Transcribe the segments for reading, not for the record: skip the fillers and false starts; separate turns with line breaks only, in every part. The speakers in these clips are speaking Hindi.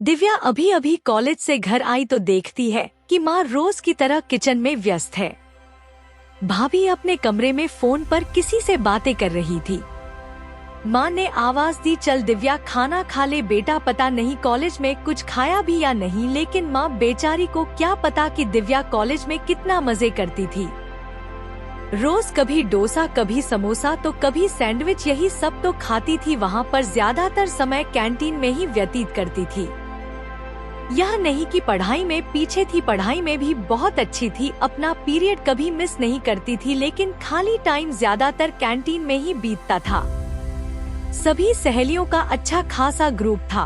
दिव्या अभी अभी कॉलेज से घर आई तो देखती है कि माँ रोज की तरह किचन में व्यस्त है। भाभी अपने कमरे में फोन पर किसी से बातें कर रही थी। माँ ने आवाज दी, चल दिव्या खाना खा ले बेटा। पता नहीं कॉलेज में कुछ खाया भी या नहीं, लेकिन माँ बेचारी को क्या पता कि दिव्या कॉलेज में कितना मजे करती थी। रोज कभी डोसा, कभी समोसा तो कभी सैंडविच, यही सब तो खाती थी। वहाँ पर ज्यादातर समय कैंटीन में ही व्यतीत करती थी। यह नहीं कि पढ़ाई में पीछे थी, पढ़ाई में भी बहुत अच्छी थी। अपना पीरियड कभी मिस नहीं करती थी, लेकिन खाली टाइम ज्यादातर कैंटीन में ही बीतता था। सभी सहेलियों का अच्छा खासा ग्रुप था।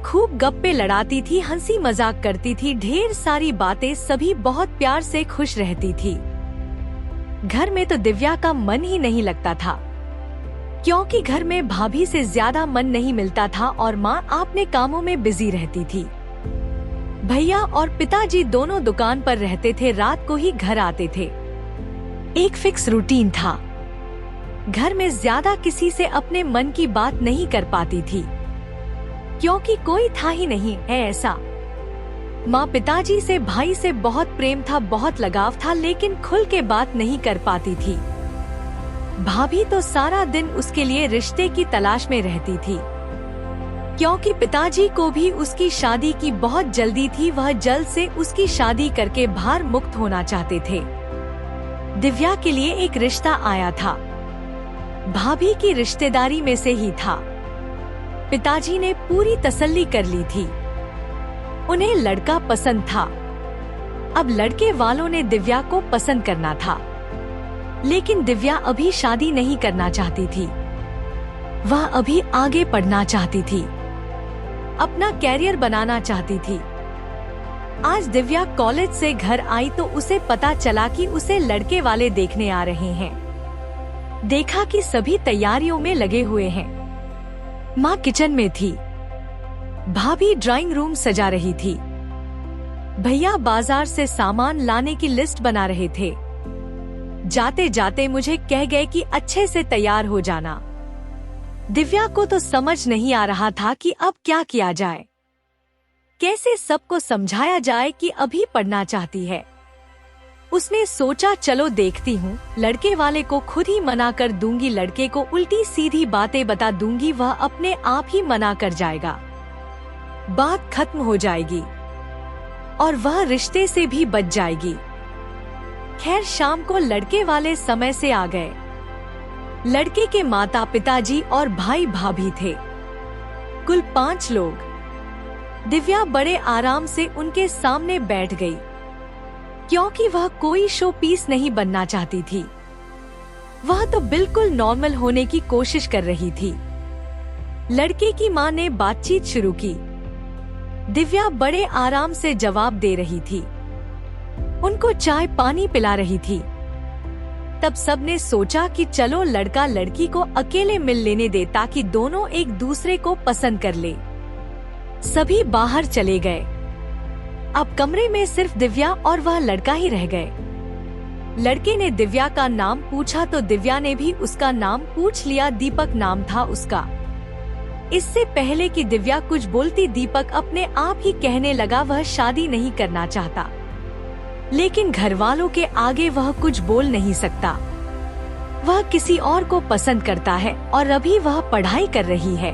खूब गप्पे लड़ाती थी, हंसी मजाक करती थी, ढेर सारी बातें। सभी बहुत प्यार से खुश रहती थी। घर में तो दिव्या का मन ही नहीं लगता था, क्योंकि घर में भाभी से ज्यादा मन नहीं मिलता था और माँ अपने कामों में बिजी रहती थी। भैया और पिताजी दोनों दुकान पर रहते थे, रात को ही घर आते थे। एक फिक्स रूटीन था। घर में ज्यादा किसी से अपने मन की बात नहीं कर पाती थी, क्योंकि कोई था ही नहीं है ऐसा। माँ पिताजी से, भाई से बहुत प्रेम था, बहुत लगाव था, लेकिन खुल के बात नहीं कर पाती थी। भाभी तो सारा दिन उसके लिए रिश्ते की तलाश में रहती थी, क्योंकि पिताजी को भी उसकी शादी की बहुत जल्दी थी। वह जल्द से उसकी शादी करके भार मुक्त होना चाहते थे। दिव्या के लिए एक रिश्ता आया था, भाभी की रिश्तेदारी में से ही था। पिताजी ने पूरी तसल्ली कर ली थी, उन्हें लड़का पसंद था। अब लड़के वालों ने दिव्या को पसंद करना था, लेकिन दिव्या अभी शादी नहीं करना चाहती थी। वह अभी आगे पढ़ना चाहती थी, अपना कैरियर बनाना चाहती थी। आज दिव्या कॉलेज से घर आई तो उसे पता चला कि उसे लड़के वाले देखने आ रहे हैं। देखा कि सभी तैयारियों में लगे हुए हैं। माँ किचन में थी, भाभी ड्राइंग रूम सजा रही थी, भैया बाजार से सामान लाने की लिस्ट बना रहे थे। जाते जाते मुझे कह गए कि अच्छे से तैयार हो जाना। दिव्या को तो समझ नहीं आ रहा था कि अब क्या किया जाए, कैसे सबको समझाया जाए कि अभी पढ़ना चाहती है। उसने सोचा चलो देखती हूँ, लड़के वाले को खुद ही मना कर दूंगी, लड़के को उल्टी सीधी बातें बता दूंगी, वह अपने आप ही मना कर जाएगा, बात खत्म हो जाएगी और वह रिश्ते से भी बच जाएगी। खैर शाम को लड़के वाले समय से आ गए। लड़के के माता पिताजी और भाई भाभी थे, कुल 5 लोग। दिव्या बड़े आराम से उनके सामने बैठ गई, क्योंकि वह कोई शो पीस नहीं बनना चाहती थी। वह तो बिल्कुल नॉर्मल होने की कोशिश कर रही थी। लड़के की माँ ने बातचीत शुरू की। दिव्या बड़े आराम से जवाब दे रही थी, उनको चाय पानी पिला रही थी। तब सबने सोचा कि चलो लड़का लड़की को अकेले मिल लेने दे, ताकि दोनों एक दूसरे को पसंद कर ले। सभी बाहर चले गए। अब कमरे में सिर्फ दिव्या और वह लड़का ही रह गए। लड़के ने दिव्या का नाम पूछा तो दिव्या ने भी उसका नाम पूछ लिया। दीपक नाम था उसका। इससे पहले कि दिव्या कुछ बोलती, दीपक अपने आप ही कहने लगा वह शादी नहीं करना चाहता, लेकिन घर वालों के आगे वह कुछ बोल नहीं सकता। वह किसी और को पसंद करता है और अभी वह पढ़ाई कर रही है।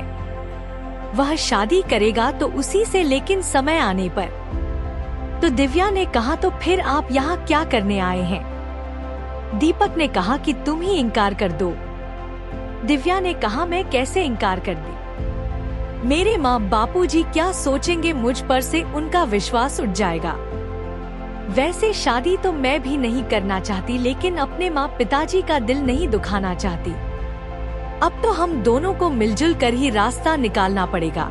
वह शादी करेगा तो उसी से, लेकिन समय आने पर। तो दिव्या ने कहा, तो फिर आप यहाँ क्या करने आए हैं? दीपक ने कहा कि तुम ही इनकार कर दो। दिव्या ने कहा, मैं कैसे इनकार कर दी? मेरे माँ बापूजी क्या सोचेंगे मुझ पर, से उनका विश्वास उठ जाएगा। वैसे शादी तो मैं भी नहीं करना चाहती, लेकिन अपने माँ पिताजी का दिल नहीं दुखाना चाहती। अब तो हम दोनों को मिलजुल कर ही रास्ता निकालना पड़ेगा।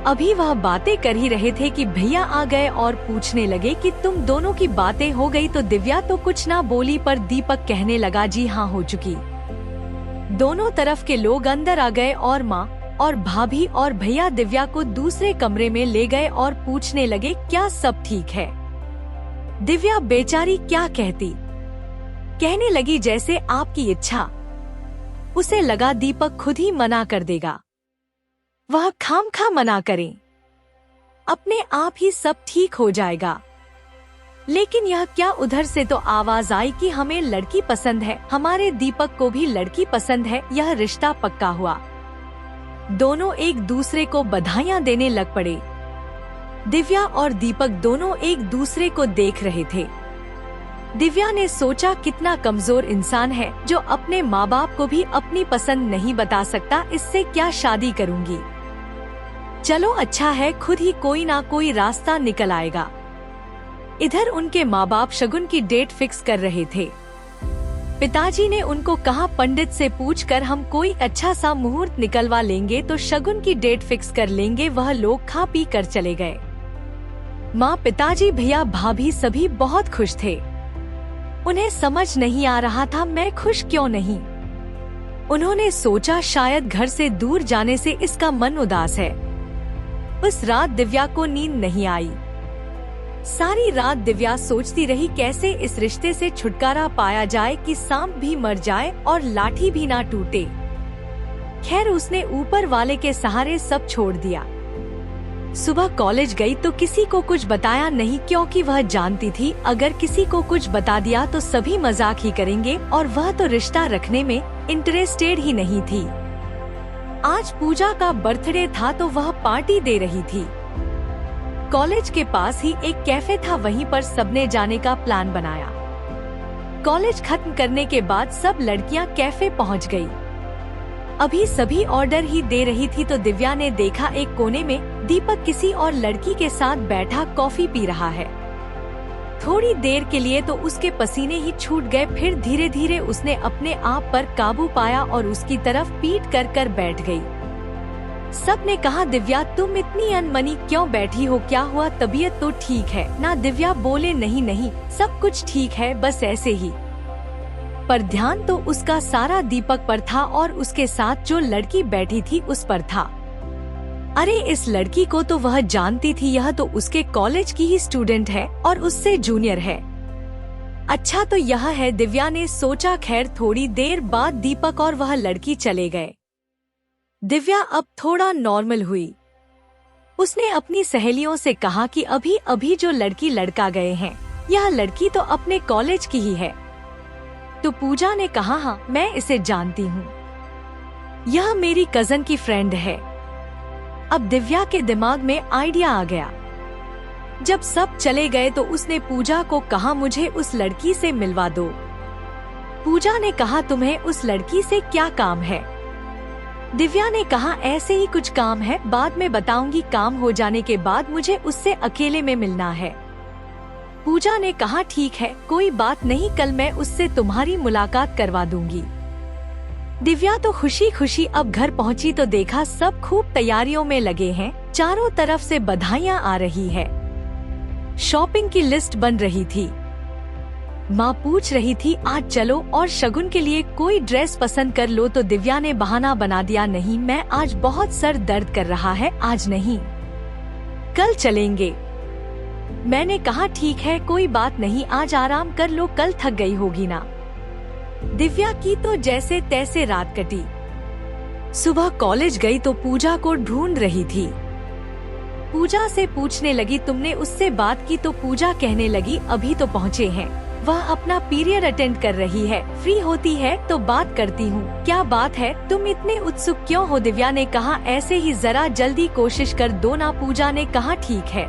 अभी वह बातें कर ही रहे थे कि भैया आ गए और पूछने लगे कि तुम दोनों की बातें हो गई? तो दिव्या तो कुछ ना बोली, पर दीपक कहने लगा, जी हाँ हो चुकी। दोनों तरफ के लोग अंदर आ गए और माँ और भाभी और भैया दिव्या को दूसरे कमरे में ले गए और पूछने लगे, क्या सब ठीक है? दिव्या बेचारी क्या कहती, कहने लगी जैसे आपकी इच्छा। उसे लगा दीपक खुद ही मना कर देगा, वह खामखा मना करें। अपने आप ही सब ठीक हो जाएगा। लेकिन यह क्या, उधर से तो आवाज आई कि हमें लड़की पसंद है, हमारे दीपक को भी लड़की पसंद है, यह रिश्ता पक्का हुआ। दोनों एक दूसरे को बधाइयां देने लग पड़े। दिव्या और दीपक दोनों एक दूसरे को देख रहे थे। दिव्या ने सोचा कितना कमजोर इंसान है जो अपने माँ बाप को भी अपनी पसंद नहीं बता सकता, इससे क्या शादी करूंगी। चलो अच्छा है, खुद ही कोई ना कोई रास्ता निकल आएगा। इधर उनके माँ बाप शगुन की डेट फिक्स कर रहे थे। पिताजी ने उनको कहा पंडित से पूछकर हम कोई अच्छा सा मुहूर्त निकलवा लेंगे तो शगुन की डेट फिक्स कर लेंगे। वह लोग खा पी कर चले गए। माँ, पिताजी, भैया, भाभी सभी बहुत खुश थे। उन्हें समझ नहीं आ रहा था मैं खुश क्यों नहीं। उन्होंने सोचा शायद घर से दूर जाने से इसका मन उदास है। उस रात दिव्या को नींद नहीं आई। सारी रात दिव्या सोचती रही कैसे इस रिश्ते से छुटकारा पाया जाए कि सांप भी मर जाए और लाठी भी ना टूटे। खैर उसने ऊपर वाले के सहारे सब छोड़ दिया। सुबह कॉलेज गई तो किसी को कुछ बताया नहीं, क्योंकि वह जानती थी अगर किसी को कुछ बता दिया तो सभी मजाक ही करेंगे और वह तो रिश्ता रखने में इंटरेस्टेड ही नहीं थी। आज पूजा का बर्थडे था तो वह पार्टी दे रही थी। कॉलेज के पास ही एक कैफे था, वहीं पर सबने जाने का प्लान बनाया। कॉलेज खत्म करने के बाद सब लड़कियां कैफे पहुंच गई। अभी सभी ऑर्डर ही दे रही थी तो दिव्या ने देखा एक कोने में दीपक किसी और लड़की के साथ बैठा कॉफी पी रहा है। थोड़ी देर के लिए तो उसके पसीने ही छूट गए, फिर धीरे धीरे उसने अपने आप पर काबू पाया और उसकी तरफ पीठ कर बैठ गई। सब ने कहा दिव्या तुम इतनी अनमनी क्यों बैठी हो, क्या हुआ, तबीयत तो ठीक है ना। दिव्या बोले नहीं नहीं सब कुछ ठीक है, बस ऐसे ही। पर ध्यान तो उसका सारा दीपक पर था और उसके साथ जो लड़की बैठी थी उस पर था। अरे इस लड़की को तो वह जानती थी, यह तो उसके कॉलेज की ही स्टूडेंट है और उससे जूनियर है। अच्छा तो यह है, दिव्या ने सोचा। खैर थोड़ी देर बाद दीपक और वह लड़की चले गए। दिव्या अब थोड़ा नॉर्मल हुई। उसने अपनी सहेलियों से कहा कि अभी अभी जो लड़की लड़का गए हैं, यह लड़की तो अपने कॉलेज की ही है। तो पूजा ने कहा हाँ मैं इसे जानती हूँ, यह मेरी कजन की फ्रेंड है। अब दिव्या के दिमाग में आइडिया आ गया। जब सब चले गए तो उसने पूजा को कहा मुझे उस लड़की से मिलवा दो। पूजा ने कहा तुम्हें उस लड़की से क्या काम है। दिव्या ने कहा ऐसे ही कुछ काम है, बाद में बताऊंगी, काम हो जाने के बाद मुझे उससे अकेले में मिलना है। पूजा ने कहा ठीक है कोई बात नहीं, कल मैं उससे तुम्हारी मुलाकात करवा दूंगी। दिव्या तो खुशी खुशी अब घर पहुंची तो देखा सब खूब तैयारियों में लगे हैं, चारों तरफ से बधाइयां आ रही है। शॉपिंग की लिस्ट बन रही थी। माँ पूछ रही थी आज चलो और शगुन के लिए कोई ड्रेस पसंद कर लो, तो दिव्या ने बहाना बना दिया नहीं मैं आज बहुत सर दर्द कर रहा है, आज नहीं कल चलेंगे। मैंने कहा ठीक है कोई बात नहीं, आज आराम कर लो, कल थक गई होगी ना। दिव्या की तो जैसे तैसे रात कटी। सुबह कॉलेज गई तो पूजा को ढूंढ रही थी। पूजा से पूछने लगी तुमने उससे बात की, तो पूजा कहने लगी अभी तो पहुँचे हैं, वह अपना पीरियड अटेंड कर रही है, फ्री होती है तो बात करती हूँ। क्या बात है, तुम इतने उत्सुक क्यों हो। दिव्या ने कहा ऐसे ही, जरा जल्दी कोशिश कर दो ना। पूजा ने कहा ठीक है।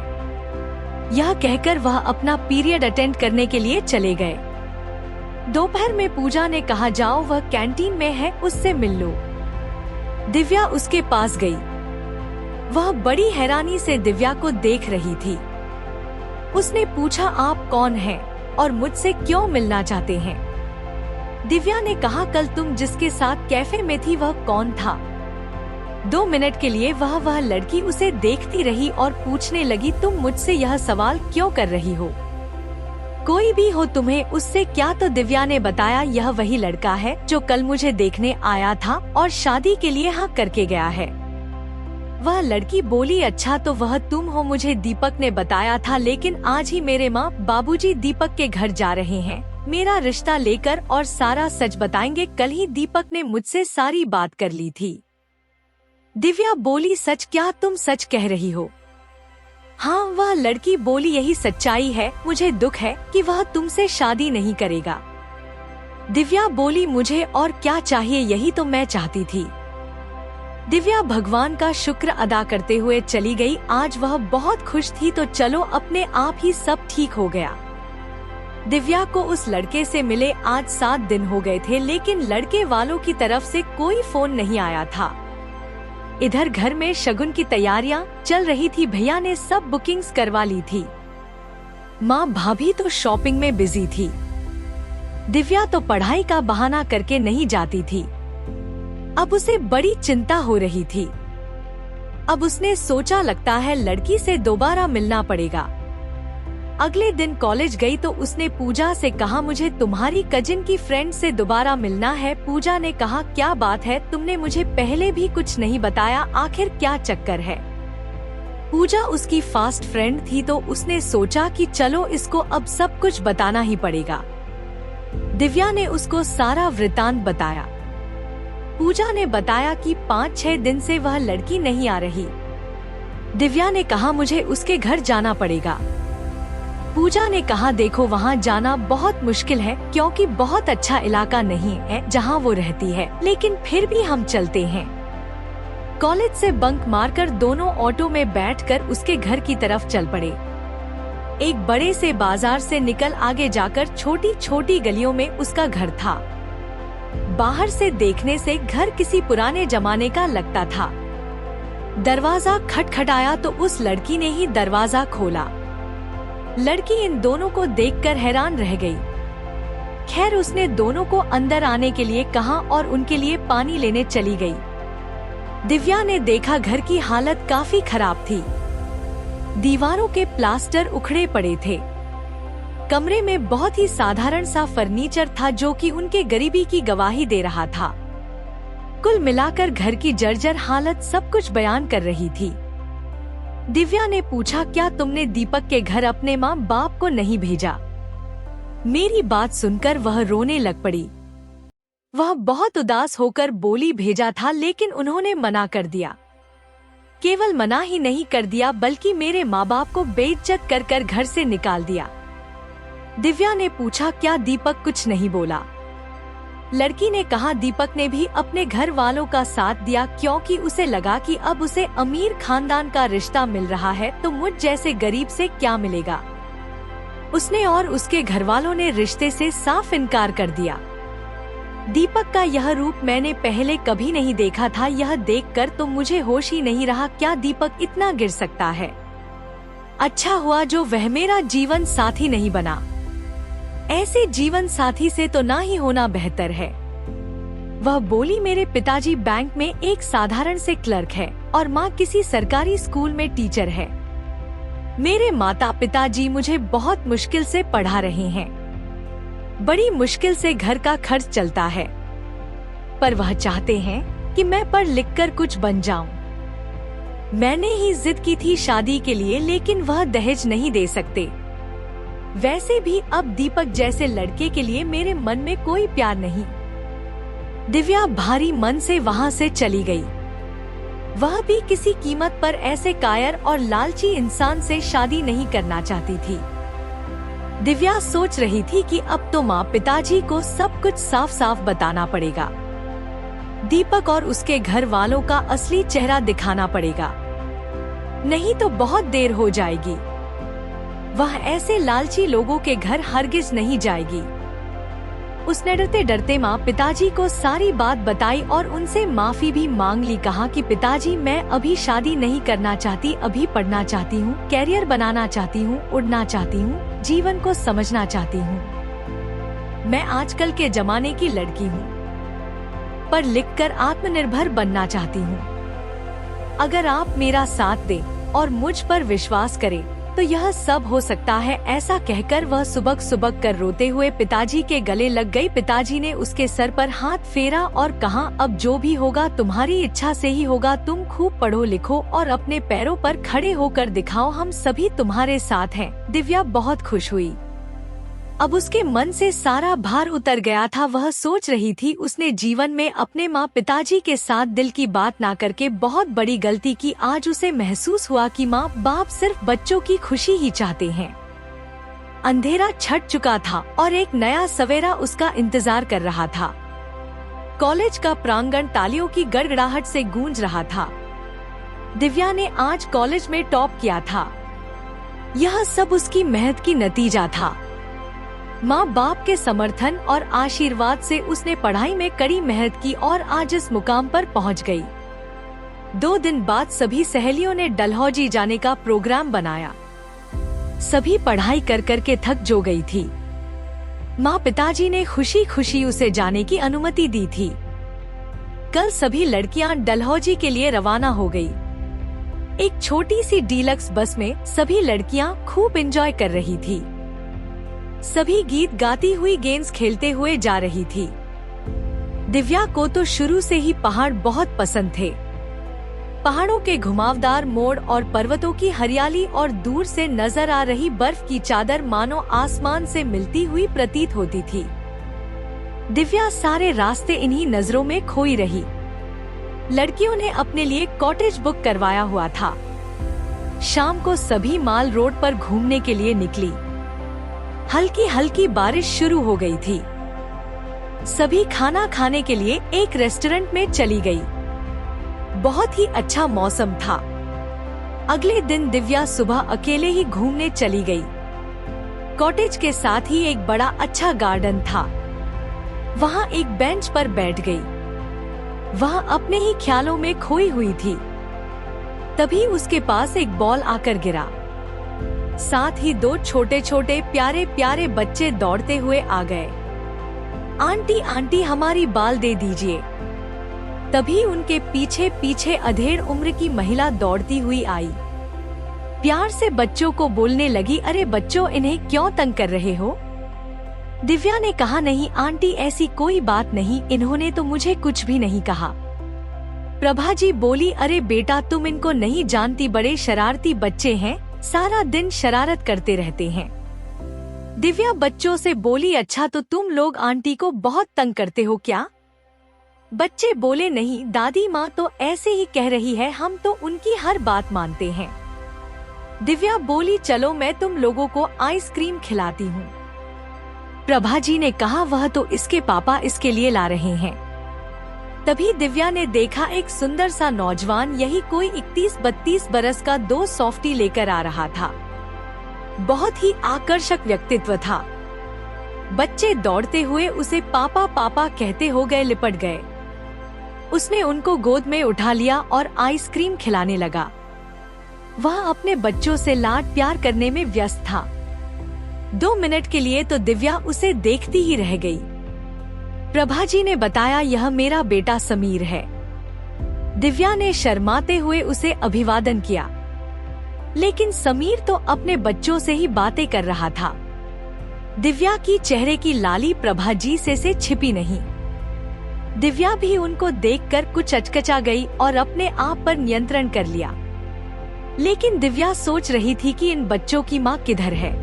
यह कहकर वह अपना पीरियड अटेंड करने के लिए चले गए। दोपहर में पूजा ने कहा जाओ वह कैंटीन में है, उससे मिल लो। दिव्या उसके पास गई। वह बड़ी हैरानी से दिव्या को देख रही थी। उसने पूछा आप कौन हैं और मुझसे क्यों मिलना चाहते हैं। दिव्या ने कहा कल तुम जिसके साथ कैफे में थी वह कौन था। 2 मिनट के लिए वह लड़की उसे देखती रही और पूछने लगी तुम मुझसे यह सवाल क्यों कर रही हो, कोई भी हो तुम्हें उससे क्या। तो दिव्या ने बताया यह वही लड़का है जो कल मुझे देखने आया था और शादी के लिए हाँ करके गया है। वह लड़की बोली अच्छा तो वह तुम हो, मुझे दीपक ने बताया था, लेकिन आज ही मेरे माँ बाबूजी दीपक के घर जा रहे हैं मेरा रिश्ता लेकर और सारा सच बताएंगे। कल ही दीपक ने मुझसे सारी बात कर ली थी। दिव्या बोली सच, क्या तुम सच कह रही हो। हाँ, वह लड़की बोली, यही सच्चाई है, मुझे दुख है कि वह तुमसे शादी नहीं करेगा। दिव्या बोली, मुझे और क्या चाहिए, यही तो मैं चाहती थी। दिव्या भगवान का शुक्र अदा करते हुए चली गई। आज वह बहुत खुश थी, तो चलो अपने आप ही सब ठीक हो गया। दिव्या को उस लड़के से मिले आज 7 दिन हो गए थे, लेकिन लड़के वालों की तरफ से कोई फोन नहीं आया था। इधर घर में शगुन की तैयारियां चल रही थी। भैया ने सब बुकिंग्स करवा ली थी। माँ भाभी तो शॉपिंग में बिजी थी। दिव्या तो पढ़ाई का बहाना करके नहीं जाती थी। अब उसे बड़ी चिंता हो रही थी। अब उसने सोचा, लगता है लड़की से दोबारा मिलना पड़ेगा। अगले दिन कॉलेज गई तो उसने पूजा से कहा, मुझे तुम्हारी कजिन की फ्रेंड से दोबारा मिलना है। पूजा ने कहा, क्या बात है, तुमने मुझे पहले भी कुछ नहीं बताया, आखिर क्या चक्कर है। पूजा उसकी फास्ट फ्रेंड थी, तो उसने सोचा कि चलो इसको अब सब कुछ बताना ही पड़ेगा। दिव्या ने उसको सारा वृतांत बताया। पूजा ने बताया कि 5-6 दिन से वह लड़की नहीं आ रही। दिव्या ने कहा, मुझे उसके घर जाना पड़ेगा। पूजा ने कहा, देखो वहाँ जाना बहुत मुश्किल है, क्योंकि बहुत अच्छा इलाका नहीं है जहाँ वो रहती है, लेकिन फिर भी हम चलते हैं। कॉलेज से बंक मारकर दोनों ऑटो में बैठकर उसके घर की तरफ चल पड़े। एक बड़े से बाजार से निकल आगे जाकर छोटी छोटी गलियों में उसका घर था। बाहर से देखने से घर किसी पुराने जमाने का लगता था। दरवाजा खटखटाया तो उस लड़की ने ही दरवाजा खोला। लड़की इन दोनों को देखकर हैरान रह गई। खैर, उसने दोनों को अंदर आने के लिए कहा और उनके लिए पानी लेने चली गई। दिव्या ने देखा घर की हालत काफी खराब थी। दीवारों के प्लास्टर उखड़े पड़े थे। कमरे में बहुत ही साधारण सा फर्नीचर था, जो कि उनके गरीबी की गवाही दे रहा था। कुल मिलाकर घर की जर्जर हालत सब कुछ बयान कर रही थी। दिव्या ने पूछा, क्या तुमने दीपक के घर अपने माँ बाप को नहीं भेजा? मेरी बात सुनकर वह रोने लग पड़ी। वह बहुत उदास होकर बोली, भेजा था, लेकिन उन्होंने मना कर दिया। केवल मना ही नहीं कर दिया, बल्कि मेरे माँ बाप को बेइज्जत कर कर घर से निकाल दिया। दिव्या ने पूछा, क्या दीपक कुछ नहीं बोला? लड़की ने कहा, दीपक ने भी अपने घर वालों का साथ दिया, क्योंकि उसे लगा कि अब उसे अमीर खानदान का रिश्ता मिल रहा है, तो मुझ जैसे गरीब से क्या मिलेगा। उसने और उसके घर वालों ने रिश्ते से साफ इनकार कर दिया। दीपक का यह रूप मैंने पहले कभी नहीं देखा था। यह देखकर तो मुझे होश ही नहीं रहा, क्या दीपक इतना गिर सकता है। अच्छा हुआ जो वह मेरा जीवन साथी नहीं बना। ऐसे जीवन साथी से तो ना ही होना बेहतर है। वह बोली, मेरे पिताजी बैंक में एक साधारण से क्लर्क है और माँ किसी सरकारी स्कूल में टीचर है। मेरे माता पिताजी मुझे बहुत मुश्किल से पढ़ा रहे हैं। बड़ी मुश्किल से घर का खर्च चलता है, पर वह चाहते हैं कि मैं पढ़ लिख कर कुछ बन जाऊं। मैंने ही जिद की थी शादी के लिए, लेकिन वह दहेज नहीं दे सकते। वैसे भी अब दीपक जैसे लड़के के लिए मेरे मन में कोई प्यार नहीं। दिव्या भारी मन से वहाँ से चली गई। वह भी किसी कीमत पर ऐसे कायर और लालची इंसान से शादी नहीं करना चाहती थी। दिव्या सोच रही थी कि अब तो माँ पिताजी को सब कुछ साफ साफ बताना पड़ेगा। दीपक और उसके घर वालों का असली चेहरा दिखाना पड़ेगा, नहीं तो बहुत देर हो जाएगी। वह ऐसे लालची लोगों के घर हरगिज नहीं जाएगी। उसने डरते डरते माँ पिताजी को सारी बात बताई और उनसे माफी भी मांग ली। कहा कि पिताजी, मैं अभी शादी नहीं करना चाहती, अभी पढ़ना चाहती हूँ, कैरियर बनाना चाहती हूँ, उड़ना चाहती हूँ, जीवन को समझना चाहती हूँ। मैं आजकल के जमाने की लड़की हूँ, पढ़ लिख कर आत्मनिर्भर बनना चाहती हूँ। अगर आप मेरा साथ दें और मुझ पर विश्वास करें तो यह सब हो सकता है। ऐसा कहकर वह सुबक सुबक कर रोते हुए पिताजी के गले लग गई। पिताजी ने उसके सर पर हाथ फेरा और कहा, अब जो भी होगा तुम्हारी इच्छा से ही होगा। तुम खूब पढ़ो लिखो और अपने पैरों पर खड़े होकर दिखाओ, हम सभी तुम्हारे साथ हैं। दिव्या बहुत खुश हुई। अब उसके मन से सारा भार उतर गया था। वह सोच रही थी उसने जीवन में अपने माँ पिताजी के साथ दिल की बात ना करके बहुत बड़ी गलती की। आज उसे महसूस हुआ कि माँ बाप सिर्फ बच्चों की खुशी ही चाहते हैं। अंधेरा छट चुका था और एक नया सवेरा उसका इंतजार कर रहा था। कॉलेज का प्रांगण तालियों की गड़गड़ाहट से गूंज रहा था। दिव्या ने आज कॉलेज में टॉप किया था। यह सब उसकी मेहनत की नतीजा था। माँ बाप के समर्थन और आशीर्वाद से उसने पढ़ाई में कड़ी मेहनत की और आज इस मुकाम पर पहुँच गई। 2 दिन बाद सभी सहेलियों ने डलहौजी जाने का प्रोग्राम बनाया। सभी पढ़ाई कर कर के थक जो गई थी। माँ पिताजी ने खुशी खुशी उसे जाने की अनुमति दी थी। कल सभी लड़कियां डलहौजी के लिए रवाना हो गई। एक छोटी सी डीलक्स बस में सभी लड़कियां खूब एंजॉय कर रही थी। सभी गीत गाती हुई गेम्स खेलते हुए जा रही थी। दिव्या को तो शुरू से ही पहाड़ बहुत पसंद थे। पहाड़ों के घुमावदार मोड़ और पर्वतों की हरियाली और दूर से नजर आ रही बर्फ की चादर मानो आसमान से मिलती हुई प्रतीत होती थी। दिव्या सारे रास्ते इन्हीं नजरों में खोई रही। लड़कियों ने अपने लिए कॉटेज बुक करवाया हुआ था। शाम को सभी माल रोड पर घूमने के लिए निकली। हल्की हल्की बारिश शुरू हो गई थी। सभी खाना खाने के लिए एक रेस्टोरेंट में चली गई। बहुत ही अच्छा मौसम था। अगले दिन दिव्या सुबह अकेले ही घूमने चली गई। कॉटेज के साथ ही एक बड़ा अच्छा गार्डन था। वहाँ एक बेंच पर बैठ गई। वह अपने ही ख्यालों में खोई हुई थी। तभी उसके पास एक बॉल आकर गिरा। साथ ही 2 छोटे छोटे प्यारे प्यारे बच्चे दौड़ते हुए आ गए। आंटी आंटी हमारी बाल दे दीजिए। तभी उनके पीछे पीछे अधेड़ उम्र की महिला दौड़ती हुई आई। प्यार से बच्चों को बोलने लगी, अरे बच्चों इन्हें क्यों तंग कर रहे हो? दिव्या ने कहा, नहीं आंटी ऐसी कोई बात नहीं, इन्होंने तो मुझे कुछ भी नहीं कहा। प्रभा जी बोली, अरे बेटा तुम इनको नहीं जानती, बड़े शरारती बच्चे हैं, सारा दिन शरारत करते रहते हैं। दिव्या बच्चों से बोली, अच्छा तो तुम लोग आंटी को बहुत तंग करते हो क्या? बच्चे बोले, नहीं दादी माँ तो ऐसे ही कह रही है, हम तो उनकी हर बात मानते हैं। दिव्या बोली, चलो मैं तुम लोगों को आइसक्रीम खिलाती हूँ। प्रभा जी ने कहा, वह तो इसके पापा इसके लिए ला रहे हैं। तभी दिव्या ने देखा एक सुंदर सा नौजवान, यही कोई 31-32 बरस का 2 सॉफ्टी लेकर आ रहा था। बहुत ही आकर्षक व्यक्तित्व था। बच्चे दौड़ते हुए उसे पापा पापा कहते हो गए, लिपट गए। उसने उनको गोद में उठा लिया और आइसक्रीम खिलाने लगा। वह अपने बच्चों से लाड प्यार करने में व्यस्त था। 2 मिनट के लिए तो दिव्या उसे देखती ही रह गई। प्रभा जी ने बताया, यह मेरा बेटा समीर है। दिव्या ने शर्माते हुए उसे अभिवादन किया, लेकिन समीर तो अपने बच्चों से ही बातें कर रहा था। दिव्या की चेहरे की लाली प्रभा जी से छिपी नहीं। दिव्या भी उनको देखकर कुछ अचकचा गई और अपने आप पर नियंत्रण कर लिया। लेकिन दिव्या सोच रही थी कि इन बच्चों की माँ किधर है।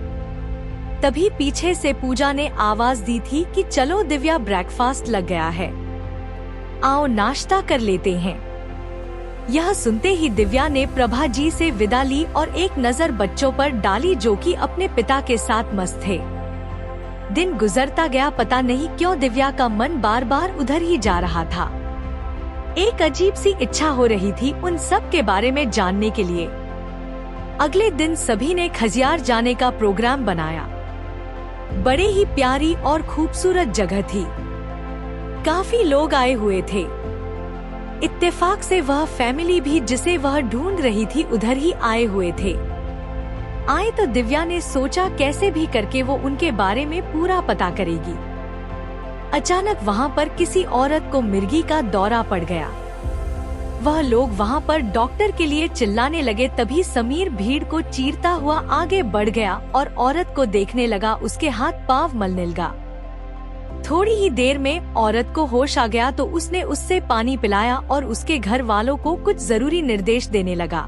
तभी पीछे से पूजा ने आवाज दी थी कि चलो दिव्या, ब्रेकफास्ट लग गया है, आओ नाश्ता कर लेते हैं। यह सुनते ही दिव्या ने प्रभा जी से विदा ली और एक नजर बच्चों पर डाली जो कि अपने पिता के साथ मस्त थे। दिन गुजरता गया, पता नहीं क्यों दिव्या का मन बार बार उधर ही जा रहा था। एक अजीब सी इच्छा हो रही थी उन सब के बारे में जानने के लिए। अगले दिन सभी ने खजियार जाने का प्रोग्राम बनाया। बड़े ही प्यारी और खूबसूरत जगह थी। काफी लोग आए हुए थे। इत्तेफाक से वह फैमिली भी जिसे वह ढूंढ रही थी उधर ही आए हुए थे। आए तो दिव्या ने सोचा कैसे भी करके वो उनके बारे में पूरा पता करेगी। अचानक वहाँ पर किसी औरत को मिर्गी का दौरा पड़ गया। वह लोग वहाँ पर डॉक्टर के लिए चिल्लाने लगे। तभी समीर भीड़ को चीरता हुआ आगे बढ़ गया और औरत को देखने लगा। उसके हाथ पांव मलने लगा। थोड़ी ही देर में औरत को होश आ गया तो उसने उससे पानी पिलाया और उसके घर वालों को कुछ जरूरी निर्देश देने लगा।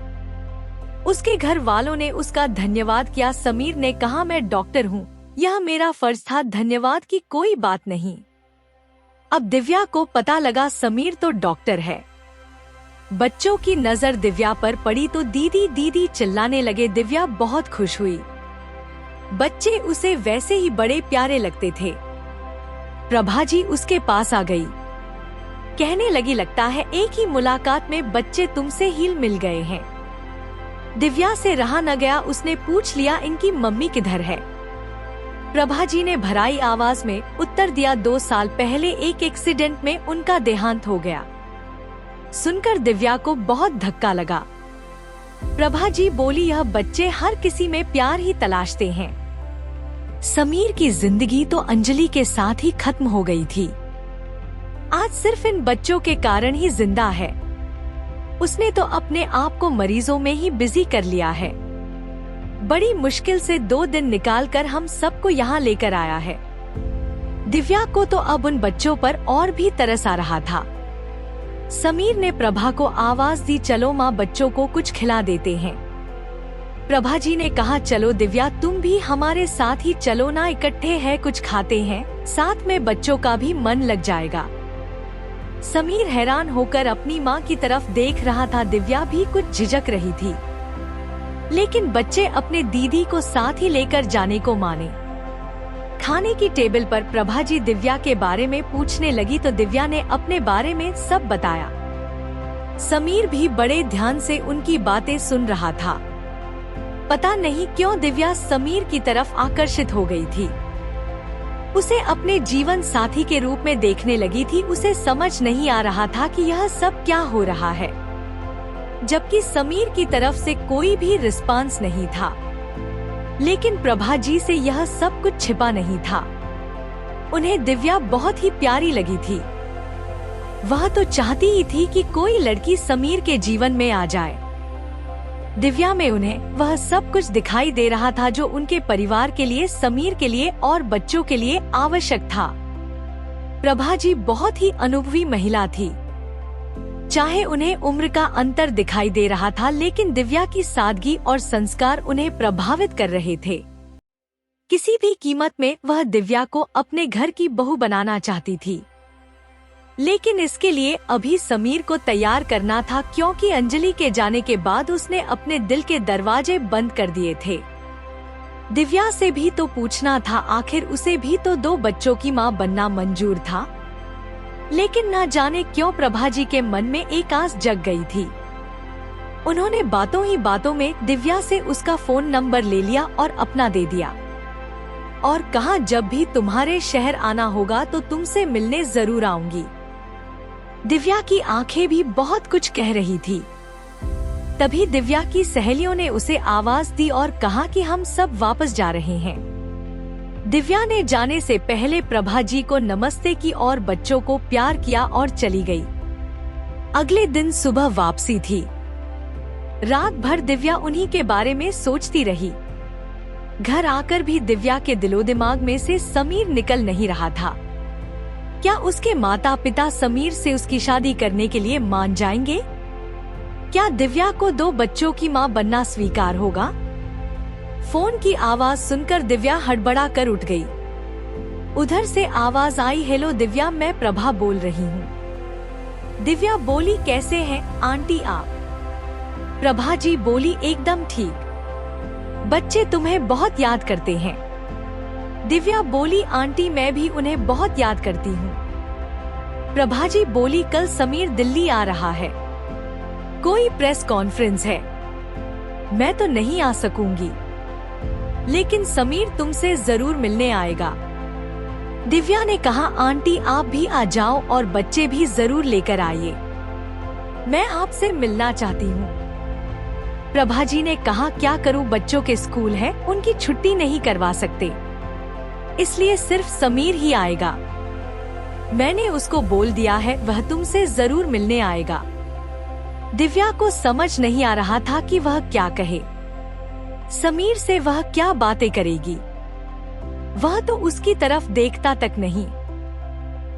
उसके घर वालों ने उसका धन्यवाद किया। समीर ने कहा, मैं डॉक्टर हूँ, यह मेरा फर्ज था, धन्यवाद की कोई बात नहीं। अब दिव्या को पता लगा समीर तो डॉक्टर है। बच्चों की नजर दिव्या पर पड़ी तो दीदी दीदी चिल्लाने लगे। दिव्या बहुत खुश हुई। बच्चे उसे वैसे ही बड़े प्यारे लगते थे। प्रभा जी उसके पास आ गई। कहने लगी, लगता है एक ही मुलाकात में बच्चे तुमसे हिल मिल गए हैं। दिव्या से रहा न गया, उसने पूछ लिया, इनकी मम्मी किधर है? प्रभा जी ने भराई आवाज में उत्तर दिया, 2 साल पहले एक एक्सीडेंट में उनका देहांत हो गया। सुनकर दिव्या को बहुत धक्का लगा। प्रभा जी बोली, यह बच्चे हर किसी में प्यार ही तलाशते हैं। समीर की जिंदगी तो अंजलि के साथ ही खत्म हो गई थी। आज सिर्फ इन बच्चों के कारण ही जिंदा है। उसने तो अपने आप को मरीजों में ही बिजी कर लिया है। बड़ी मुश्किल से 2 दिन निकालकर हम सबको यहाँ लेकर आया है। दिव्या को तो अब उन बच्चों पर और भी तरस आ रहा था। समीर ने प्रभा को आवाज दी, चलो माँ बच्चों को कुछ खिला देते हैं। प्रभा जी ने कहा, चलो दिव्या तुम भी हमारे साथ ही चलो ना, इकट्ठे है कुछ खाते हैं, साथ में बच्चों का भी मन लग जाएगा। समीर हैरान होकर अपनी माँ की तरफ देख रहा था। दिव्या भी कुछ झिझक रही थी, लेकिन बच्चे अपने दीदी को साथ ही लेकर जाने को माने। खाने की टेबल पर प्रभा जी दिव्या के बारे में पूछने लगी तो दिव्या ने अपने बारे में सब बताया। समीर भी बड़े ध्यान से उनकी बातें सुन रहा था। पता नहीं क्यों दिव्या समीर की तरफ आकर्षित हो गई थी। उसे अपने जीवन साथी के रूप में देखने लगी थी। उसे समझ नहीं आ रहा था कि यह सब क्या हो रहा है, जबकि समीर की तरफ से कोई भी रिस्पांस नहीं था। लेकिन प्रभा जी से यह सब कुछ छिपा नहीं था। उन्हें दिव्या बहुत ही प्यारी लगी थी। वह तो चाहती ही थी कि कोई लड़की समीर के जीवन में आ जाए। दिव्या में उन्हें वह सब कुछ दिखाई दे रहा था जो उनके परिवार के लिए, समीर के लिए और बच्चों के लिए आवश्यक था। प्रभा जी बहुत ही अनुभवी महिला थी। चाहे उन्हें उम्र का अंतर दिखाई दे रहा था, लेकिन दिव्या की सादगी और संस्कार उन्हें प्रभावित कर रहे थे। किसी भी कीमत में वह दिव्या को अपने घर की बहू बनाना चाहती थी, लेकिन इसके लिए अभी समीर को तैयार करना था, क्योंकि अंजलि के जाने के बाद उसने अपने दिल के दरवाजे बंद कर दिए थे। दिव्या से भी तो पूछना था, आखिर उसे भी तो 2 बच्चों की मां बनना मंजूर था। लेकिन न जाने क्यों प्रभा जी के मन में एक आस जग गई थी। उन्होंने बातों ही बातों में दिव्या से उसका फोन नंबर ले लिया और अपना दे दिया और कहा, जब भी तुम्हारे शहर आना होगा तो तुमसे मिलने जरूर आऊंगी। दिव्या की आंखें भी बहुत कुछ कह रही थी। तभी दिव्या की सहेलियों ने उसे आवाज दी और कहा कि हम सब वापस जा रहे हैं। दिव्या ने जाने से पहले प्रभा जी को नमस्ते की और बच्चों को प्यार किया और चली गई। अगले दिन सुबह वापसी थी। रात भर दिव्या उन्हीं के बारे में सोचती रही। घर आकर भी दिव्या के दिलो दिमाग में से समीर निकल नहीं रहा था। क्या उसके माता पिता समीर से उसकी शादी करने के लिए मान जाएंगे? क्या दिव्या को 2 बच्चों की मां बनना स्वीकार होगा? फोन की आवाज सुनकर दिव्या हड़बड़ा कर उठ गई। उधर से आवाज आई, हेलो दिव्या, मैं प्रभा बोल रही हूँ। दिव्या बोली, कैसे हैं आंटी आप? प्रभा जी बोली, एकदम ठीक। बच्चे तुम्हें बहुत याद करते हैं। दिव्या बोली, आंटी मैं भी उन्हें बहुत याद करती हूँ। प्रभा जी बोली, कल समीर दिल्ली आ रहा है, कोई प्रेस कॉन्फ्रेंस है, मैं तो नहीं आ सकूंगी, लेकिन समीर तुमसे जरूर मिलने आएगा। दिव्या ने कहा, आंटी आप भी आ जाओ और बच्चे भी जरूर लेकर आइए, मैं आपसे मिलना चाहती हूँ। प्रभा जी ने कहा, क्या करूँ, बच्चों के स्कूल है, उनकी छुट्टी नहीं करवा सकते, इसलिए सिर्फ समीर ही आएगा। मैंने उसको बोल दिया है, वह तुमसे जरूर मिलने आएगा। दिव्या को समझ नहीं आ रहा था कि वह क्या कहे। समीर से वह क्या बातें करेगी? वह तो उसकी तरफ देखता तक नहीं,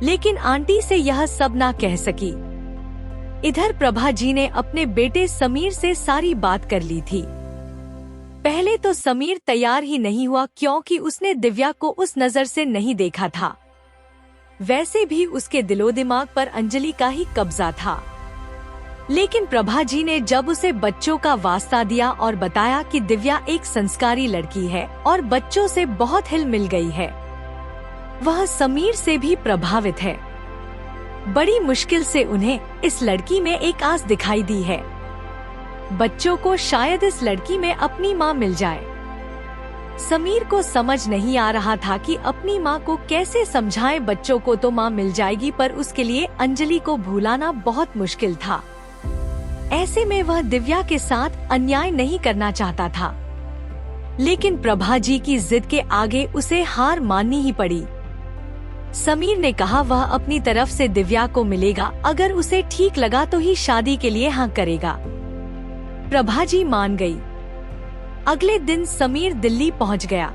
लेकिन आंटी से यह सब ना कह सकी। इधर प्रभा जी ने अपने बेटे समीर से सारी बात कर ली थी। पहले तो समीर तैयार ही नहीं हुआ क्योंकि उसने दिव्या को उस नजर से नहीं देखा था। वैसे भी उसके दिलो दिमाग पर अंजलि का ही कब्जा था। लेकिन प्रभा जी ने जब उसे बच्चों का वास्ता दिया और बताया कि दिव्या एक संस्कारी लड़की है और बच्चों से बहुत हिल मिल गई है, वह समीर से भी प्रभावित है। बड़ी मुश्किल से उन्हें इस लड़की में एक आस दिखाई दी है। बच्चों को शायद इस लड़की में अपनी माँ मिल जाए। समीर को समझ नहीं आ रहा था कि अपनी माँ को कैसे समझाए। बच्चों को तो माँ मिल जाएगी, पर उसके लिए अंजलि को भुलाना बहुत मुश्किल था। ऐसे में वह दिव्या के साथ अन्याय नहीं करना चाहता था, लेकिन प्रभा जी की जिद के आगे उसे हार माननी ही पड़ी। समीर ने कहा वह अपनी तरफ से दिव्या को मिलेगा, अगर उसे ठीक लगा तो ही शादी के लिए हाँ करेगा। प्रभा जी मान गई। अगले दिन समीर दिल्ली पहुंच गया।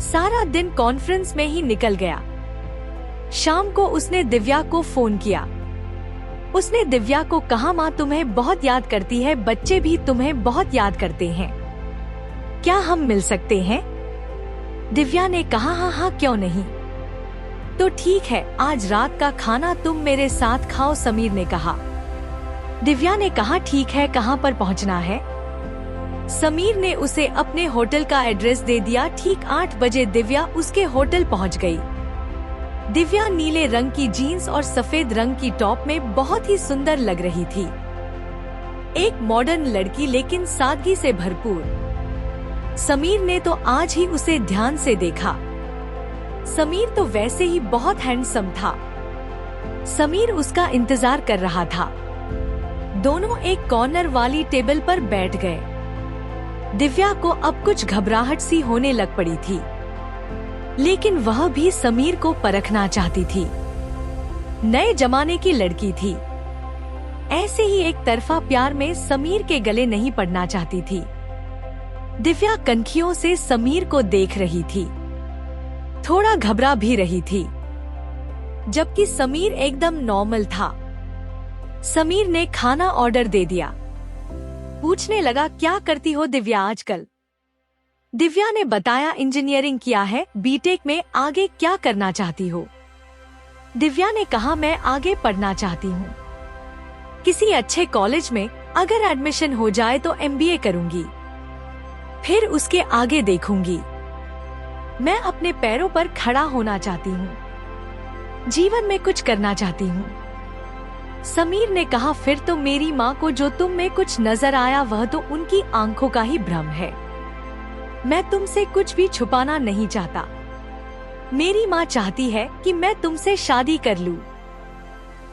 सारा दिन कॉन्फ्रेंस में ही निकल गया। शाम को उसने दिव्या को फोन किया। उसने दिव्या को कहा, माँ तुम्हें बहुत याद करती है, बच्चे भी तुम्हें बहुत याद करते हैं, क्या हम मिल सकते हैं? दिव्या ने कहा हाँ हाँ क्यों नहीं, तो ठीक है, आज रात का खाना तुम मेरे साथ खाओ, समीर ने कहा। दिव्या ने कहा ठीक है, कहाँ पर पहुँचना है? समीर ने उसे अपने होटल का एड्रेस दे दिया। ठीक 8 बजे दिव्या उसके होटल पहुँच गई। दिव्या नीले रंग की जीन्स और सफेद रंग की टॉप में बहुत ही सुंदर लग रही थी। एक मॉडर्न लड़की, लेकिन सादगी से भरपूर। समीर ने तो आज ही उसे ध्यान से देखा। समीर तो वैसे ही बहुत हैंडसम था। समीर उसका इंतजार कर रहा था। दोनों एक कॉर्नर वाली टेबल पर बैठ गए। दिव्या को अब कुछ घबराहट सी होने लग पड़ी थी, लेकिन वह भी समीर को परखना चाहती थी। नए जमाने की लड़की थी। ऐसे ही एक तरफा प्यार में समीर के गले नहीं पड़ना चाहती थी। दिव्या कनखियों से समीर को देख रही थी, थोड़ा घबरा भी रही थी, जबकि समीर एकदम नॉर्मल था। समीर ने खाना ऑर्डर दे दिया। पूछने लगा, क्या करती हो दिव्या आजकल? दिव्या ने बताया, इंजीनियरिंग किया है, बीटेक में, आगे क्या करना चाहती हो? दिव्या ने कहा, मैं आगे पढ़ना चाहती हूँ, किसी अच्छे कॉलेज में, अगर एडमिशन हो जाए तो MBA करूँगी, फिर उसके आगे देखूंगी। मैं अपने पैरों पर खड़ा होना चाहती हूँ, जीवन में कुछ करना चाहती हूँ। समीर ने कहा, फिर तो मेरी माँ को जो तुम में कुछ नजर आया वह तो उनकी आंखों का ही भ्रम है। मैं तुमसे कुछ भी छुपाना नहीं चाहता। मेरी माँ चाहती है कि मैं तुमसे शादी कर लूं।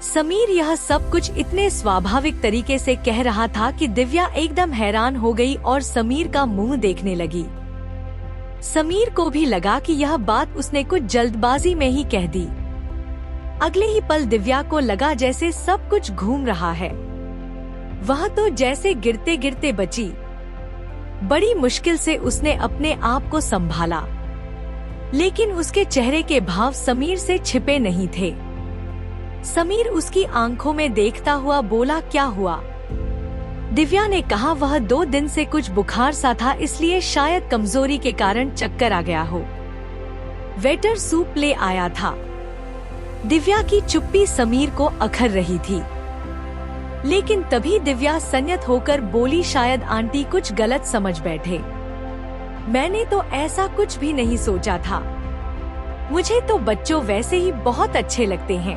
समीर यह सब कुछ इतने स्वाभाविक तरीके से कह रहा था कि दिव्या एकदम हैरान हो गई और समीर का मुंह देखने लगी। समीर को भी लगा कि यह बात उसने कुछ जल्दबाजी में ही कह दी। अगले ही पल दिव्या को लगा जैसे सब कुछ घूम रहा है। वह तो जैसे गिरते गिरते बची। बड़ी मुश्किल से उसने अपने आप को संभाला, लेकिन उसके चेहरे के भाव समीर से छिपे नहीं थे। समीर उसकी आंखों में देखता हुआ बोला, क्या हुआ? दिव्या ने कहा, वह 2 दिन से कुछ बुखार सा था, इसलिए शायद कमजोरी के कारण चक्कर आ गया हो। वेटर सूप ले आया था। दिव्या की चुप्पी समीर को अखर रही थी, लेकिन तभी दिव्या संयत होकर बोली, शायद आंटी कुछ गलत समझ बैठे। मैंने तो ऐसा कुछ भी नहीं सोचा था। मुझे तो बच्चों वैसे ही बहुत अच्छे लगते हैं।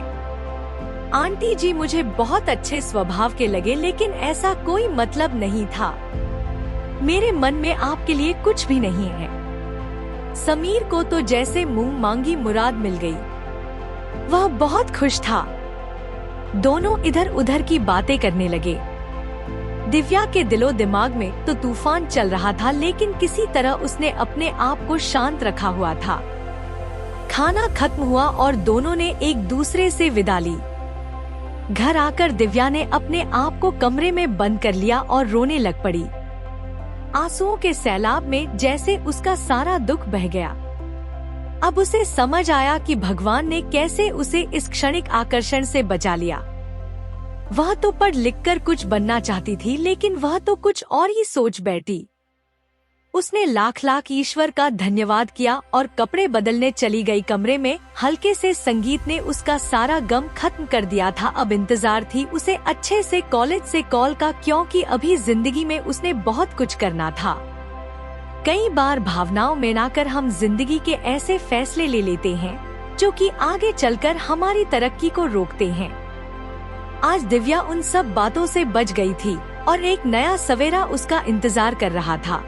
आंटी जी मुझे बहुत अच्छे स्वभाव के लगे, लेकिन ऐसा कोई मतलब नहीं था। मेरे मन में आपके लिए कुछ भी नहीं है। समीर को तो जैसे मुंह मांगी मुराद मिल गई। वह बहुत खुश था। दोनों इधर उधर की बातें करने लगे। दिव्या के दिलो दिमाग में तो तूफान चल रहा था, लेकिन किसी तरह उसने अपने आप को शांत रखा हुआ था। खाना खत्म हुआ और दोनों ने एक दूसरे से विदा ली। घर आकर दिव्या ने अपने आप को कमरे में बंद कर लिया और रोने लग पड़ी। आंसुओं के सैलाब में जैसे उसका सारा दुख बह गया। अब उसे समझ आया कि भगवान ने कैसे उसे इस क्षणिक आकर्षण से बचा लिया। वह तो पढ़ लिखकर कुछ बनना चाहती थी, लेकिन वह तो कुछ और ही सोच बैठी। उसने लाख लाख ईश्वर का धन्यवाद किया और कपड़े बदलने चली गई। कमरे में हल्के से संगीत ने उसका सारा गम खत्म कर दिया था। अब इंतजार थी उसे अच्छे से कॉलेज से कॉल का, क्योंकि अभी जिंदगी में उसने बहुत कुछ करना था। कई बार भावनाओं में आकर हम जिंदगी के ऐसे फैसले ले लेते हैं जो कि आगे चलकर हमारी तरक्की को रोकते हैं। आज दिव्या उन सब बातों से बच गई थी और एक नया सवेरा उसका इंतजार कर रहा था।